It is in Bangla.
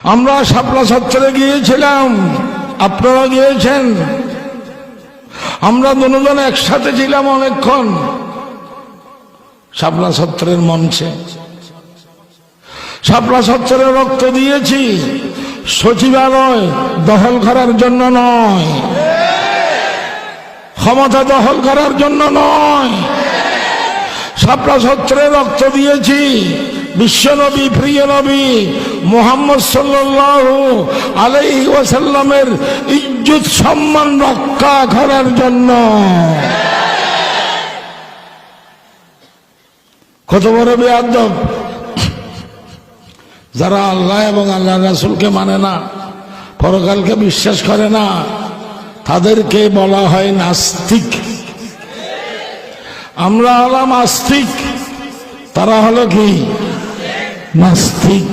আমরা শাপলা চত্বরে গিয়েছিলাম, আপনারা গিয়েছেন। আমরা দুজন একসাথে ছিলাম অনেকক্ষণ শাপলা চত্বরের মঞ্চে। শাপলা চত্বরে রক্ত দিয়েছি সচিবালয় দখল করার জন্য নয়, ক্ষমতা দখল করার জন্য নয়। শাপলা চত্বরে রক্ত দিয়েছি বিশ্বনবী, প্রিয় নবী মুহাম্মদ সাল্লাল্লাহু আলাইহি ওয়াসাল্লামের ইজ্জত সম্মান রক্ষা করার জন্য। কত বড় বেয়াদব! যারা আল্লাহ এবং আল্লাহ রাসূলকে মানে না, পরকালকে বিশ্বাস করে না, তাদেরকে বলা হয় নাস্তিক। আমরা হলাম আস্তিক, তারা হলো কি নাস্তিক।